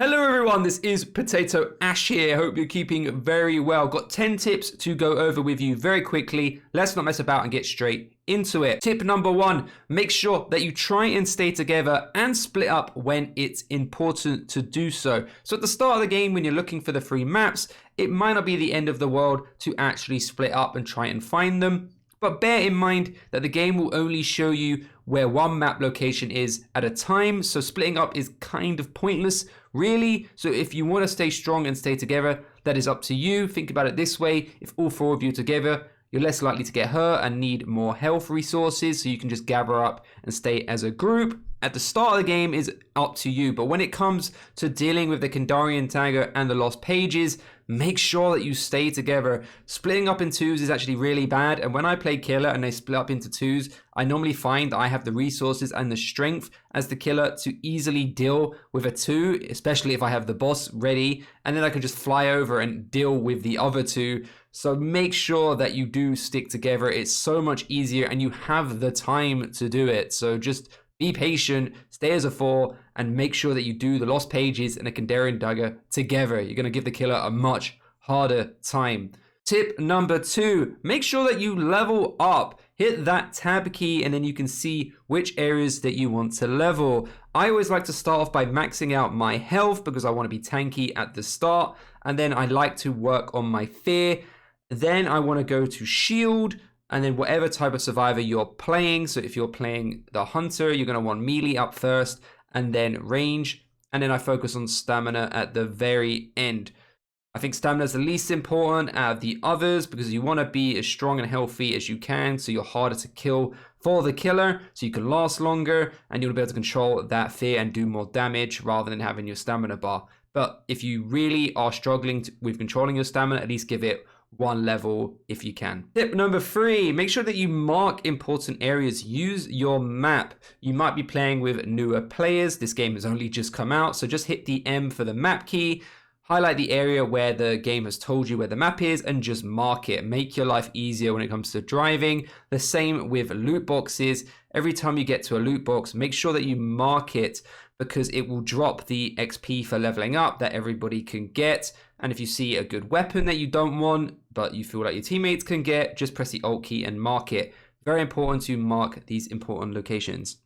Hello everyone, this is PotatoAsh here. Hope you're keeping very well. Got 10 tips to go over with you very quickly. Let's not mess about and get straight into it. Tip number 1, make sure that you try and stay together and split up when it's important to do so. So at the start of the game, when you're looking for the free maps, it might not be the end of the world to actually split up and try and find them. But bear in mind that the game will only show you where one map location is at a time, so splitting up is kind of pointless, really. So if you want to stay strong and stay together, that is up to you. Think about it this way: if all 4 of you are together, you're less likely to get hurt and need more health resources, so you can just gather up and stay as a group. At the start of the game is up to you, but when it comes to dealing with the Kandarian Dagger and the Lost Pages, make sure that you stay together. Splitting up in twos is actually really bad, and when I play killer and they split up into twos, I normally find that I have the resources and the strength as the killer to easily deal with a 2, especially if I have the boss ready, and then I can just fly over and deal with the other 2. So make sure that you do stick together. It's so much easier and you have the time to do it. So just be patient, stay as a 4, and make sure that you do the Lost Pages and the Kandarian Dagger together. You're going to give the killer a much harder time. Tip number 2, make sure that you level up. Hit that tab key and then you can see which areas that you want to level. I always like to start off by maxing out my health because I want to be tanky at the start. And then I like to work on my fear. Then I want to go to shield. And then whatever type of survivor you're playing. So if you're playing the hunter, you're going to want melee up first and then range. And then I focus on stamina at the very end. I think stamina is the least important out of the others because you want to be as strong and healthy as you can. So you're harder to kill for the killer. So you can last longer and you'll be able to control that fear and do more damage rather than having your stamina bar. But if you really are struggling with controlling your stamina, at least give it 1 level if you can. Tip number 3, make sure that you mark important areas. Use your map. You might be playing with newer players. This game has only just come out, so just hit the M for the map key. Highlight the area where the game has told you where the map is and just mark it. Make your life easier when it comes to driving. The same with loot boxes. Every time you get to a loot box, make sure that you mark it because it will drop the XP for leveling up that everybody can get. And if you see a good weapon that you don't want, but you feel like your teammates can get, just press the Alt key and mark it. Very important to mark these important locations.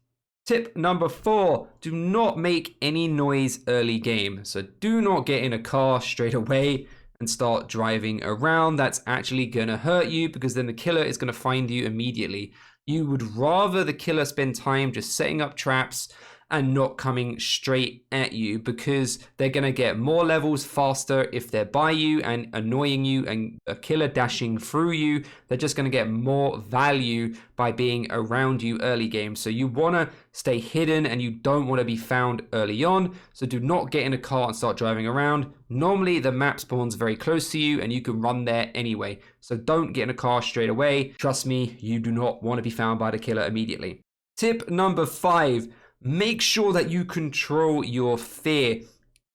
Tip number 4, do not make any noise early game. So do not get in a car straight away and start driving around. That's actually going to hurt you because then the killer is going to find you immediately. You would rather the killer spend time just setting up traps and not coming straight at you because they're going to get more levels faster if they're by you and annoying you, and a killer dashing through you. They're just going to get more value by being around you early game. So you want to stay hidden and you don't want to be found early on. So do not get in a car and start driving around. Normally the map spawns very close to you and you can run there anyway. So don't get in a car straight away. Trust me, you do not want to be found by the killer immediately. Tip number 5, make sure that you control your fear.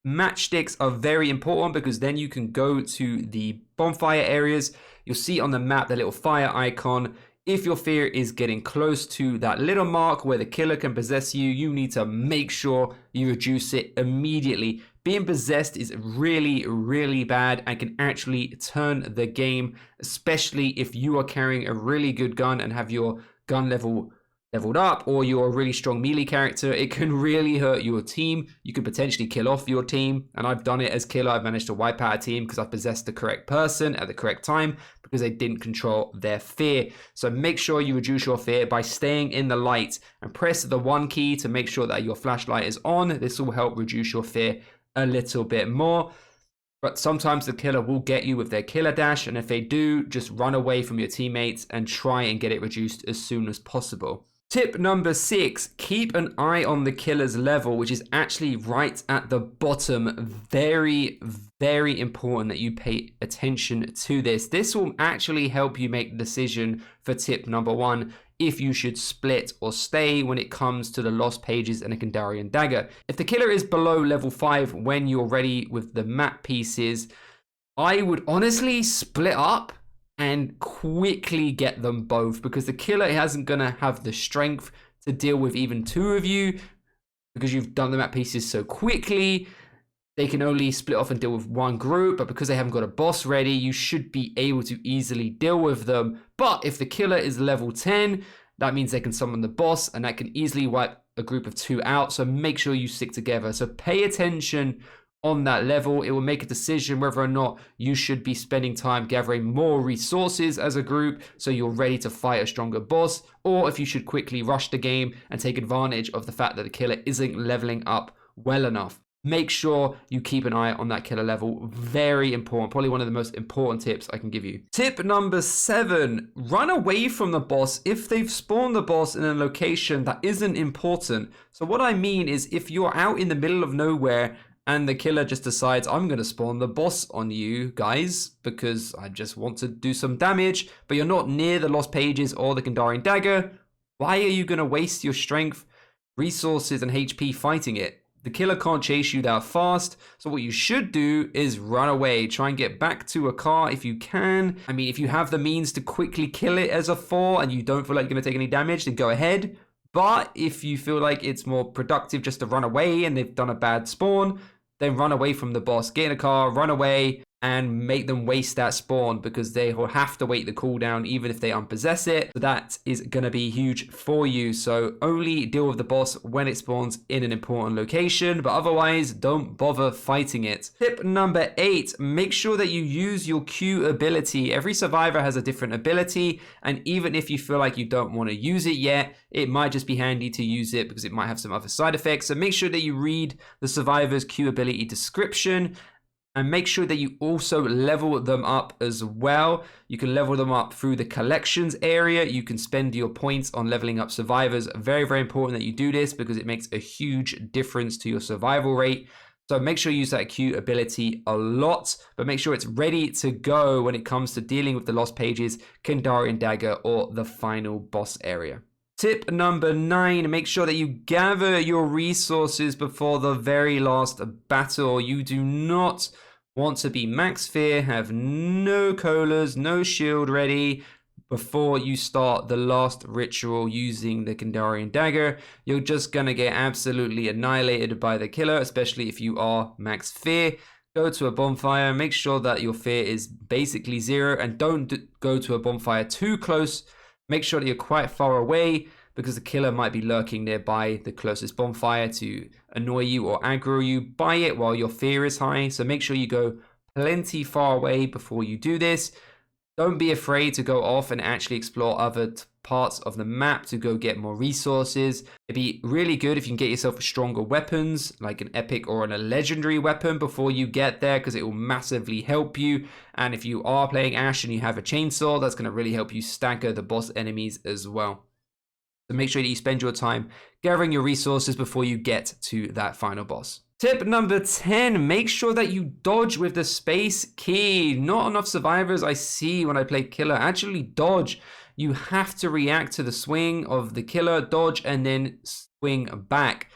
Matchsticks are very important because then you can go to the bonfire areas. You'll see on the map the little fire icon. If your fear is getting close to that little mark where the killer can possess you, you need to make sure you reduce it immediately. Being possessed is really, really bad and can actually turn the game, especially if you are carrying a really good gun and have your gun leveled up, or you're a really strong melee character. It can really hurt your team. You could potentially kill off your team, and I've done it as killer. I've managed to wipe out a team because I've possessed the correct person at the correct time because they didn't control their fear. So make sure you reduce your fear by staying in the light and press the 1 key to make sure that your flashlight is on. This will help reduce your fear a little bit more. But sometimes the killer will get you with their killer dash, and if they do, just run away from your teammates and try and get it reduced as soon as possible. Tip number 6, keep an eye on the killer's level, which is actually right at the bottom. Very, very important that you pay attention to this. This will actually help you make the decision for tip number 1, if you should split or stay when it comes to the Lost Pages and a Kandarian Dagger. If the killer is below level 5 when you're ready with the map pieces, I would honestly split up and quickly get them both because the killer isn't going to have the strength to deal with even 2 of you because you've done the map pieces so quickly. they can only split off and deal with one group, but because they haven't got a boss ready, you should be able to easily deal with them. But if the killer is level 10, that means they can summon the boss, and that can easily wipe a group of 2 out. So make sure you stick together. So pay attention on that level. It will make a decision whether or not you should be spending time gathering more resources as a group so you're ready to fight a stronger boss, or if you should quickly rush the game and take advantage of the fact that the killer isn't leveling up well enough. Make sure you keep an eye on that killer level. Very important. Probably one of the most important tips I can give you. Tip number 7, run away from the boss if they've spawned the boss in a location that isn't important. So what I mean is, if you're out in the middle of nowhere and the killer just decides, I'm going to spawn the boss on you guys because I just want to do some damage, but you're not near the lost pages or the Kandarian dagger, why are you going to waste your strength, resources, and HP fighting it? The killer can't chase you that fast, so what you should do is run away. Try and get back to a car if you can. I mean, if you have the means to quickly kill it as a 4 and you don't feel like you're going to take any damage, then go ahead. But if you feel like it's more productive just to run away and they've done a bad spawn, then run away from the boss. Get in a car, run away, and make them waste that spawn because they will have to wait the cooldown even if they unpossess it. So that is going to be huge for you. So only deal with the boss when it spawns in an important location, but otherwise don't bother fighting it. Tip number 8, make sure that you use your Q ability. Every survivor has a different ability, and even if you feel like you don't want to use it yet, it might just be handy to use it because it might have some other side effects. So make sure that you read the survivor's Q ability description, and make sure that you also level them up as well. You can level them up through the collections area. You can spend your points on leveling up survivors. Very, very important that you do this because it makes a huge difference to your survival rate. So make sure you use that Q ability a lot, but make sure it's ready to go when it comes to dealing with the lost pages, Kandarian dagger, or the final boss area. Tip number 9, make sure that you gather your resources before the very last battle. You do not want to be max fear, have no colas, no shield ready before you start the last ritual using the Kandarian dagger. You're just gonna get absolutely annihilated by the killer, especially if you are max fear. Go to a bonfire, make sure that your fear is basically 0, and don't go to a bonfire too close. Make sure that you're quite far away because the killer might be lurking nearby the closest bonfire to annoy you or aggro you by it while your fear is high. So make sure you go plenty far away before you do this. Don't be afraid to go off and actually explore other parts of the map to go get more resources. It'd be really good if you can get yourself stronger weapons, like an epic or a legendary weapon before you get there, because it will massively help you. And if you are playing Ash and you have a chainsaw, that's going to really help you stagger the boss enemies as well. So make sure that you spend your time gathering your resources before you get to that final boss. Tip number 10, make sure that you dodge with the space key. Not enough survivors I see when I play killer actually dodge. You have to react to the swing of the killer, dodge, and then swing back.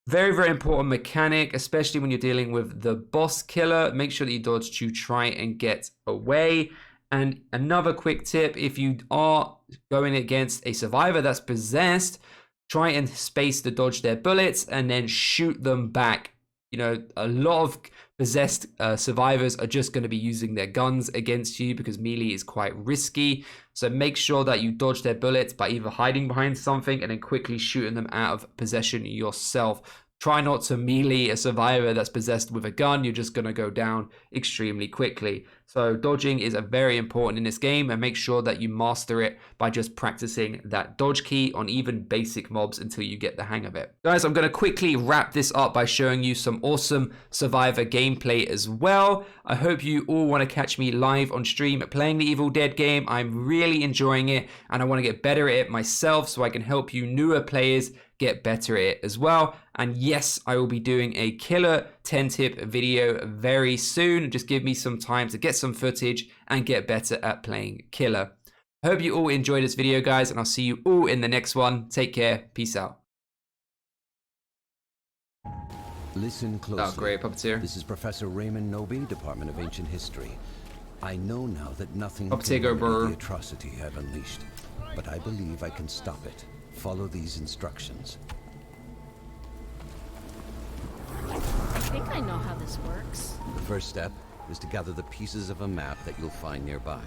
Very, very important mechanic, especially when you're dealing with the boss killer. Make sure that you dodge to try and get away. And another quick tip, if you are going against a survivor that's possessed, try and space to dodge their bullets and then shoot them back. You know, a lot of possessed survivors are just going to be using their guns against you because melee is quite risky. So make sure that you dodge their bullets by either hiding behind something and then quickly shooting them out of possession yourself. Try not to melee a survivor that's possessed with a gun. You're just going to go down extremely quickly. So dodging is very important in this game, and make sure that you master it by just practicing that dodge key on even basic mobs until you get the hang of it. Guys, I'm going to quickly wrap this up by showing you some awesome survivor gameplay as well. I hope you all want to catch me live on stream playing the Evil Dead game. I'm really enjoying it, and I want to get better at it myself so I can help you newer players get better at it as well. And yes, I will be doing a killer 10 tip video very soon. Just give me some time to get some footage and get better at playing killer. I hope you all enjoyed this video, guys, and I'll see you all in the next one. Take care. Peace out. Listen closely. Oh, great, Puppeteer. This is Professor Raymond Noby, Department of Ancient History. I know now that nothing Puppeteer, can go, the atrocity I've unleashed, but I believe I can stop it. Follow these instructions. think I know how this works. The first step is to gather the pieces of a map that you'll find nearby.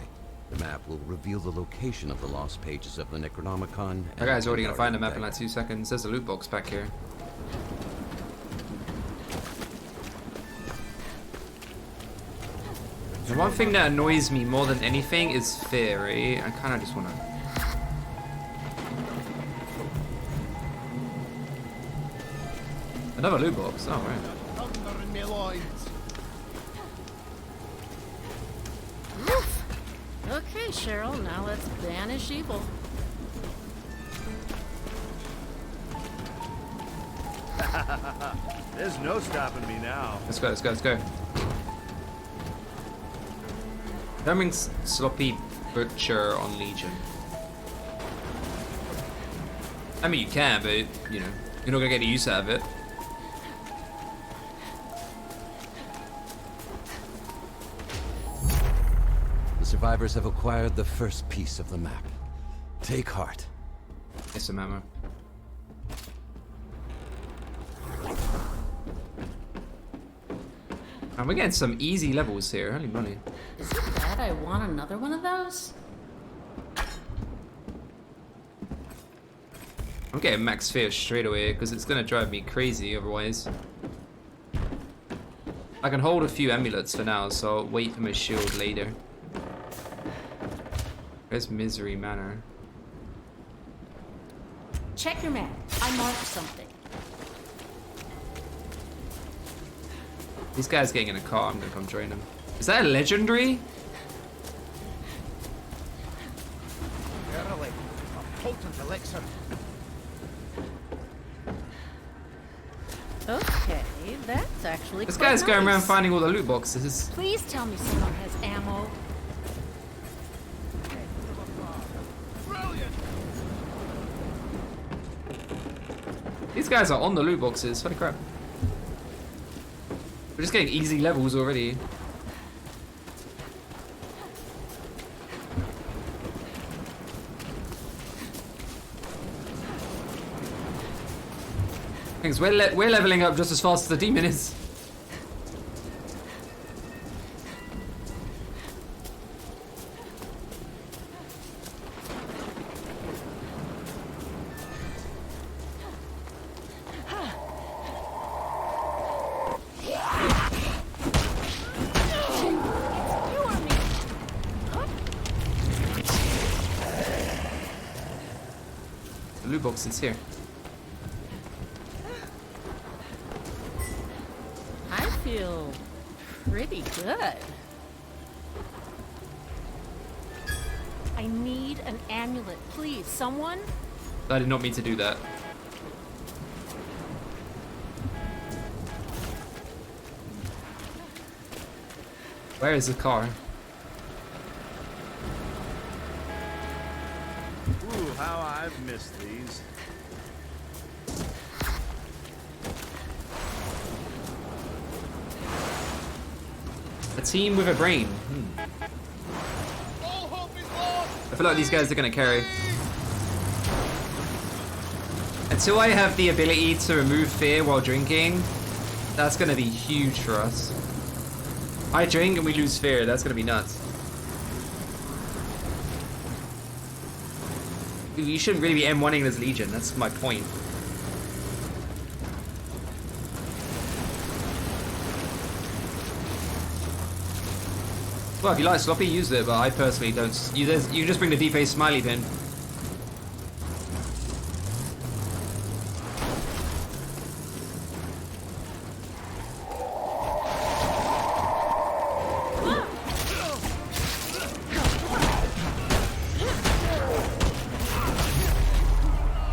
The map will reveal the location of the lost pages of the Necronomicon. That guy's already gonna find a map in like 2 seconds. There's a loot box back here. The one thing that annoys me more than anything is fear, right? I kind of just wanna... Another loot box, oh right. Oof. Okay, Cheryl, now let's banish evil. There's no stopping me now. Let's go, let's go, let's go. That means sloppy butcher on Legion. I mean, you can, but, you know, you're not gonna get any use out of it. The survivors have acquired the first piece of the map. Take heart. Get some ammo. And we're getting some easy levels here, holy moly. Is it bad I want another one of those? I'm getting max fear straight away because it's gonna drive me crazy otherwise. I can hold a few amulets for now, so I'll wait for my shield later. Where's Misery Manor? Check your map. I marked something. This guy's getting in a car, I'm gonna come join him. Is that a legendary? Verily, a potent elixir. Okay, that's actually This quite guy's going around nice. finding all the loot boxes. Please tell me someone has ammo. Brilliant. These guys are on the loot boxes, holy crap. We're just getting easy levels already. Things we're leveling up just as fast as the demon is. The loot box is here. I feel pretty good. I need an amulet, please. Someone? I did not mean to do that. Where is the car? Ooh, how I've missed these. A team with a brain. All hope is lost. I feel like these guys are gonna carry. Until I have the ability to remove fear while drinking, that's gonna be huge for us. I drink and we lose fear, that's gonna be nuts. You shouldn't really be M1ing this Legion, that's my point. Well, if you like sloppy, use it, but I personally don't. You just bring the D-face smiley pin.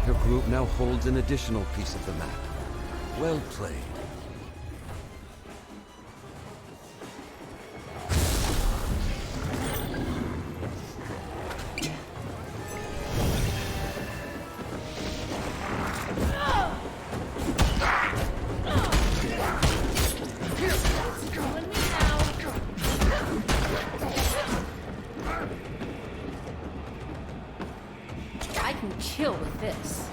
Your group now holds an additional piece of the map. Well played. Killing me now. I can kill with this.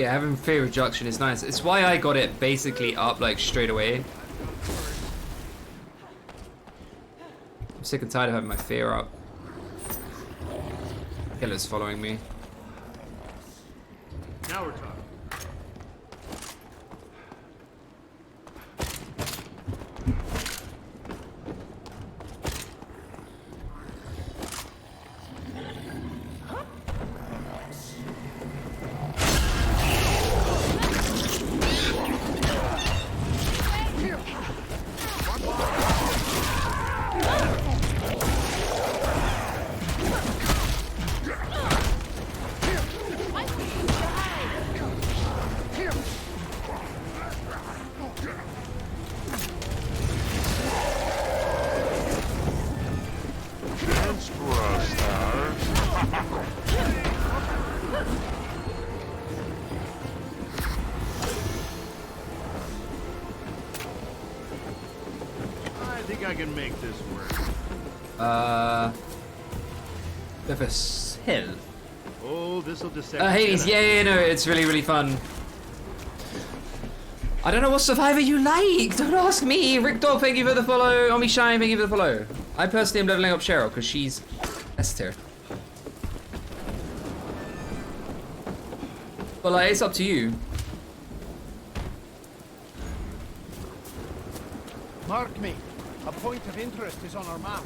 Yeah, having fear reduction is nice. It's why I got it basically up like straight away. I'm sick and tired of having my fear up. Killer's following me. Now we're talking. I think I can make this work. Bit of a hill. Oh, this'll dissect. Hades, yeah, no, it's really, really fun. I don't know what survivor you like. Don't ask me. Rick Dog, thank you for the follow. Omi Shine, thank you for the follow. I personally am leveling up Cheryl because she's S tier. But like, it's up to you. Mark me. A point of interest is on our map.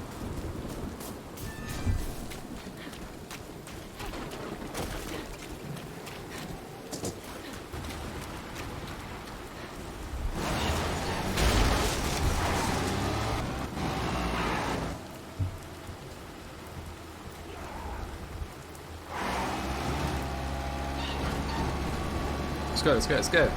Let's go, let's go, let's go.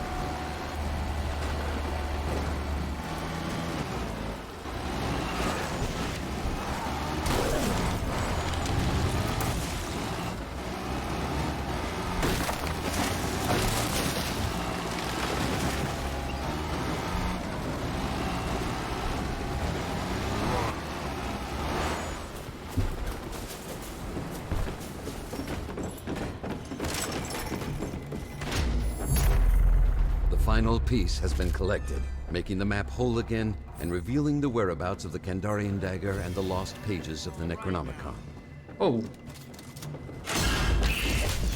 The final piece has been collected, making the map whole again and revealing the whereabouts of the Kandarian dagger and the lost pages of the Necronomicon. Oh.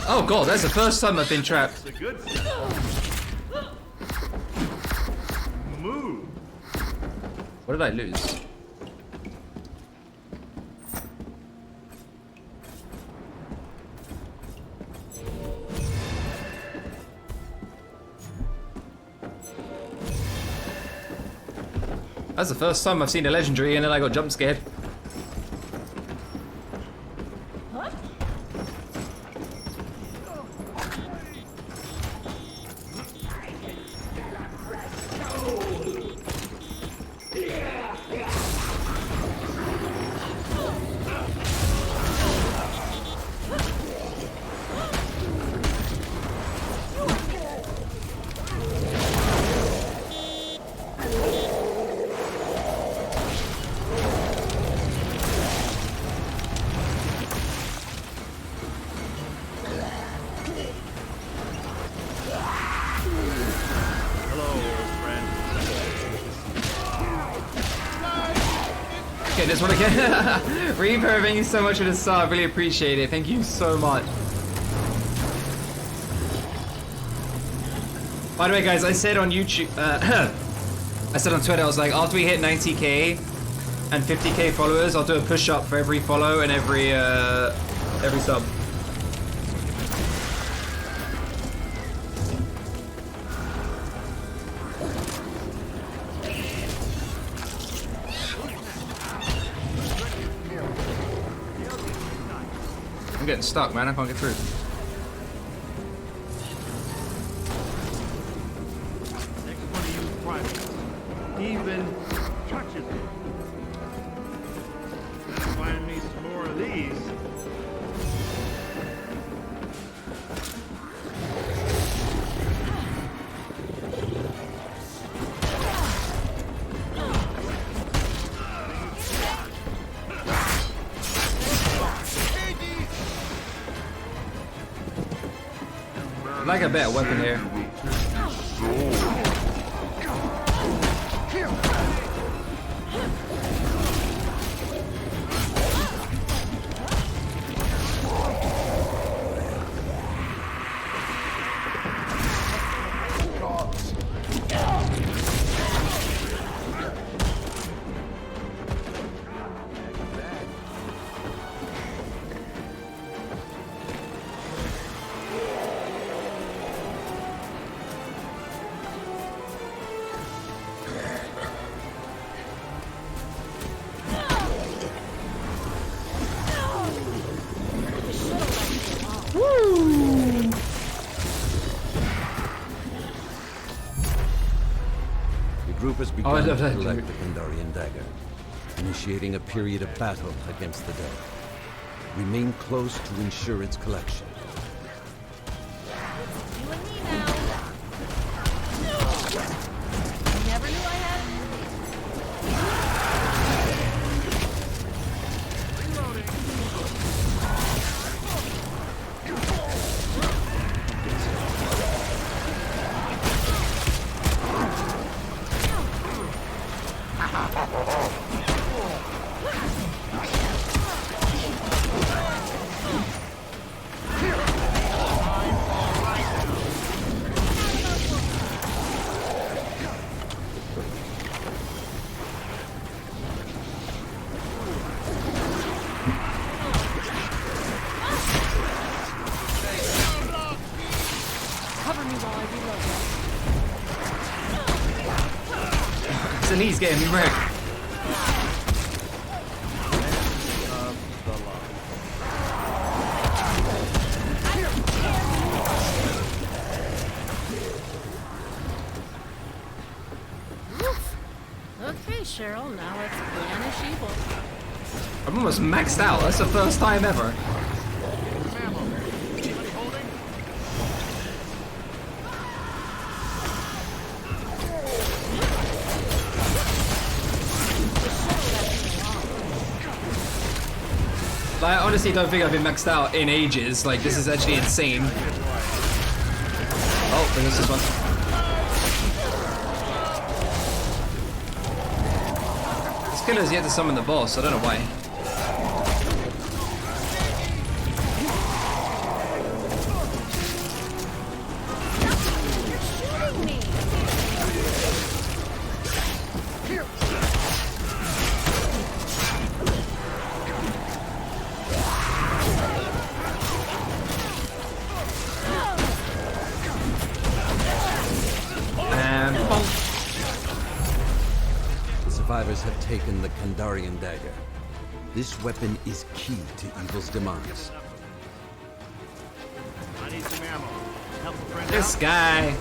Oh god, that's the first time I've been trapped. The good stuff. Move. What did I lose? That's the first time I've seen a legendary and then I got jump scared. Okay, this one again. Reaper, thank you so much for the sub. Really appreciate it. Thank you so much. By the way, guys, I said on YouTube, I said on Twitter, I was like, after we hit 90k and 50k followers, I'll do a push-up for every follow and every sub. I'm getting stuck, man. I can't get through. Next one of you privates even touches it. Gotta find me some more of these. like a better weapon here. The group has begun love to that, collect dude. the Kandarian dagger, initiating a period of battle against the dead. Remain close to ensure its collection. You and me now. Never knew I had cover me while I reload. So he's getting wrecked. Okay, Cheryl, now let's banish evil. I'm almost maxed out. That's the first time ever. Ammo. Anybody holding? Like, I honestly don't think I've been maxed out in ages. Like, this is actually insane. Oh, there's this one. This killer's yet to summon the boss. I don't know why. Shooting me! And bonk. The survivors have taken the Kandarian dagger. This weapon is key to evil's demise. I need some ammo. Help a friend This out. guy.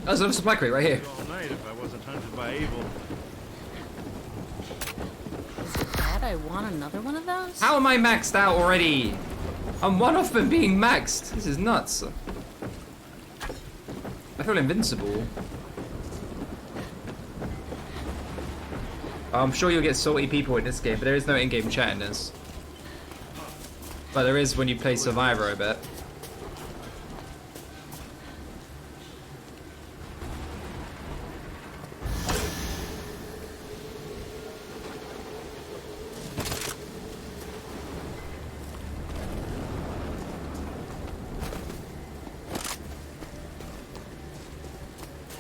Oh, there's another supply crate right here. All night if I wasn't hunted by evil. Dad, I want another one of those? How am I maxed out already? I'm one off from being maxed. This is nuts. I feel invincible. I'm sure you'll get salty people in this game, but there is no in-game chat in this. But there is when you play Survivor, I bet.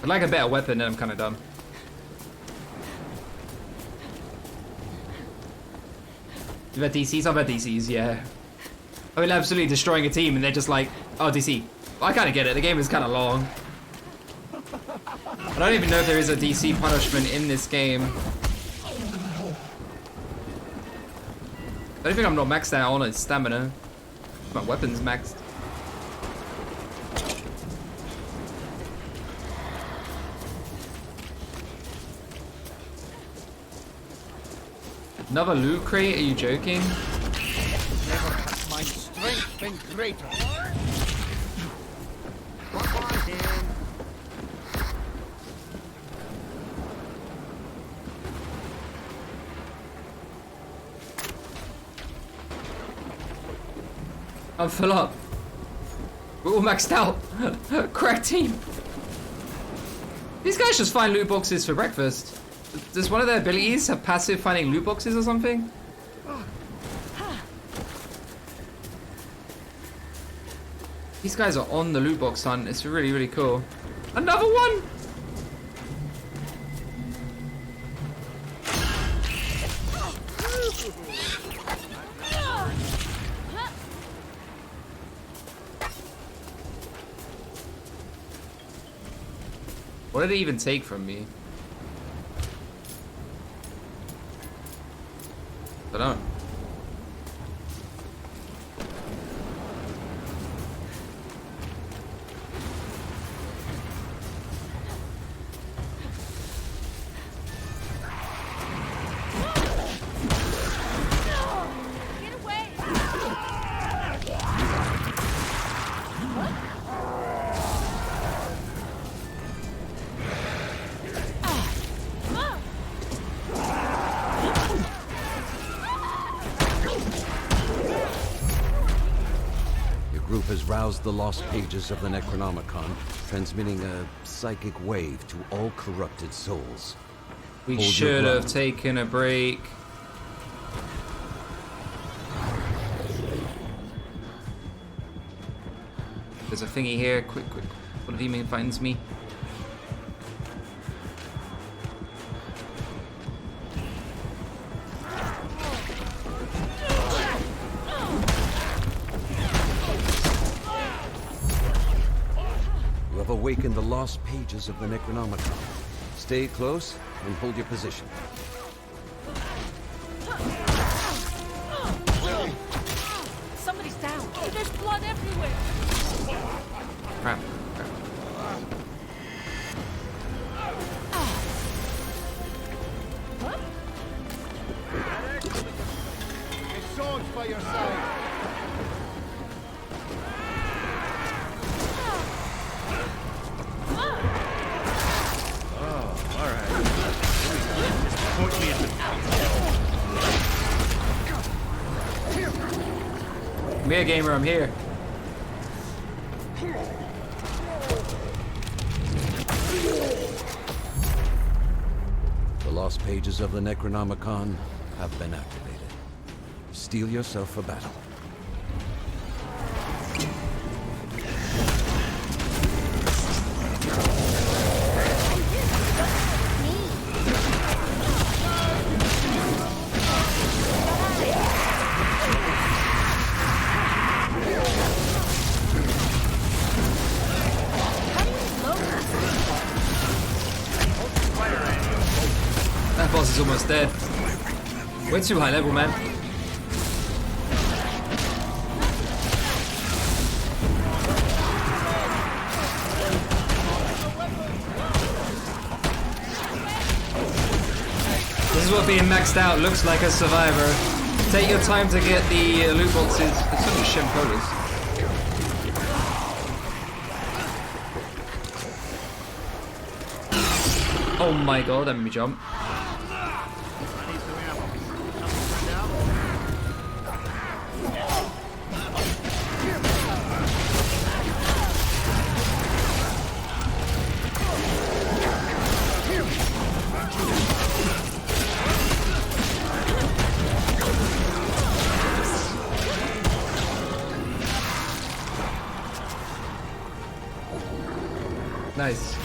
I'd like a better weapon, then I'm kind of done. You've had DCs? I've had DCs, yeah. I mean, absolutely destroying a team and they're just like, oh, DC. I kind of get it, the game is kind of long. I don't even know if there is a DC punishment in this game. I don't think I'm not maxed out on its stamina. My weapon's maxed. Another loot crate? Are you joking? My strength traitor. Come on, Dan. I'm full up. We're all maxed out. Crack team. These guys just find loot boxes for breakfast. Does one of their abilities have passive finding loot boxes or something? These guys are on the loot box hunt. It's really, really cool. Another one! What did it even take from me? I don't. Get away! Your group has roused the lost pages of the Necronomicon, transmitting a psychic wave to all corrupted souls. We Hold your should have ground. taken a break. There's a thingy here. Quick, quick. What if he finds me? You have awakened the lost pages of the Necronomicon. Stay close and hold your position. Somebody's down. There's blood everywhere. Crap. Crap. A sword's by your side. Point me at the Come here, gamer. I'm here. The lost pages of the Necronomicon have been activated. Steel yourself for battle. That boss is almost dead. We're too high level, man. This is what being maxed out looks like as Survivor. Take your time to get the loot boxes. It's only Shem Colas. Oh my god, that made me jump. Nice.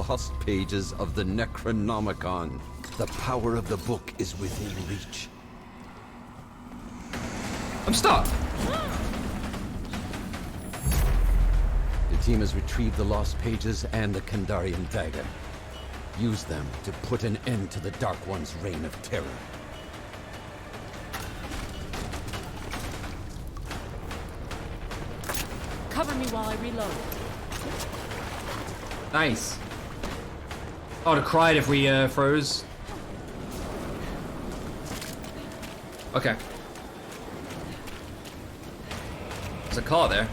lost pages of the Necronomicon. The power of the book is within reach. I'm stuck. The team has retrieved the lost pages and the Kandarian dagger. Use them to put an end to the Dark One's reign of terror. Cover me while I reload. Nice. I would have cried if we froze. Okay. There's a car there.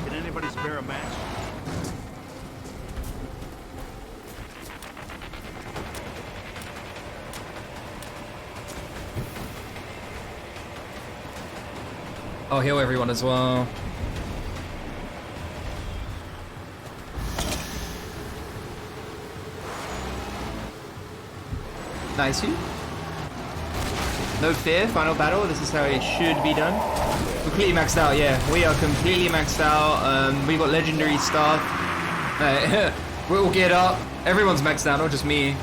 Can anybody spare a match? I'll heal everyone as well. Nice. No fear, final battle. This is how it should be done. Completely maxed out, yeah. We are completely maxed out. We got legendary stuff. We'll get up. Everyone's maxed out, not just me.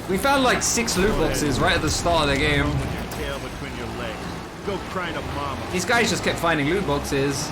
We found like 6 loot boxes right at the start of the game. With your tail between your legs. Go cry to mama. These guys just kept finding loot boxes.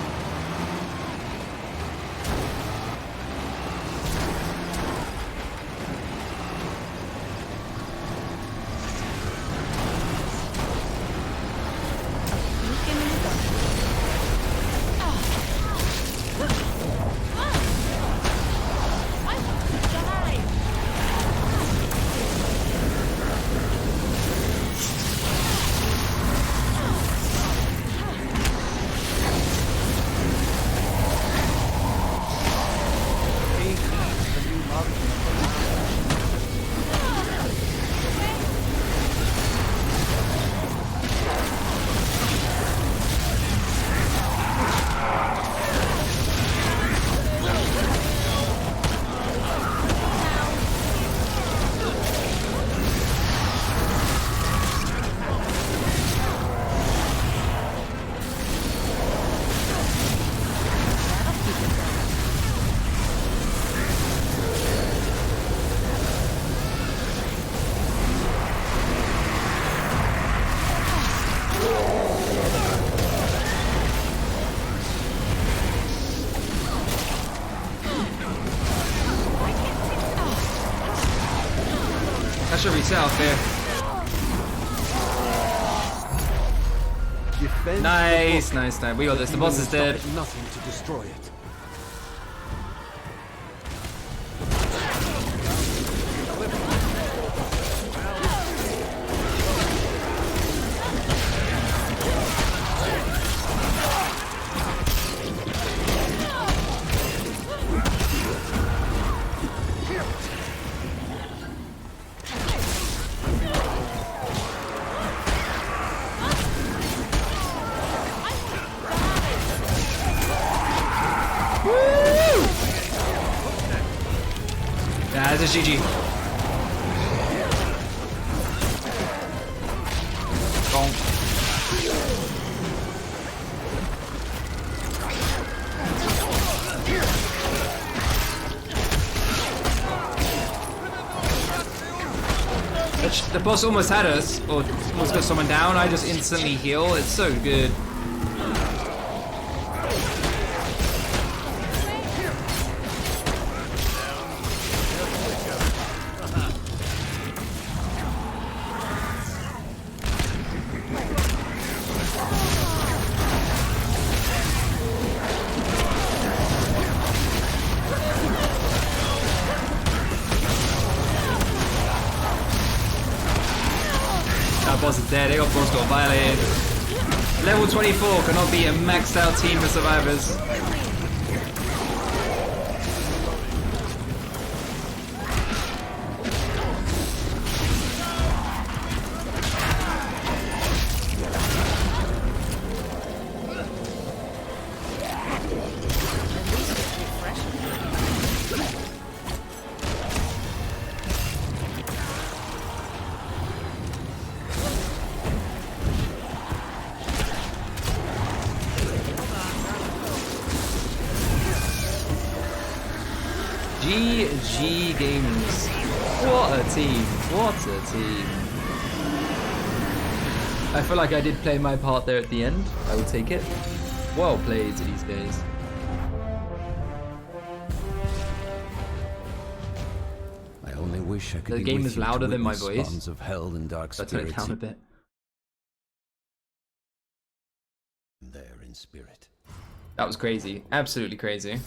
That should reset out there. Defend Nice, the book. nice, nice. We got this. The boss is dead. Nothing to destroy it. Nah, this is GG. Bonk. The boss almost had us, or almost got someone down. I just instantly heal. It's so good. That boss is dead. They got boss got violated. Level 24 cannot be a maxed out team of survivors. GG Gamers. What a team. What a team. I feel like I did play my part there at the end. I will take it. Well played to these guys. I only wish I could The be game with is you to louder than my witness voice. spawns of hell and dark So I turn it spirits down a bit. there in spirit. That was crazy. Absolutely crazy.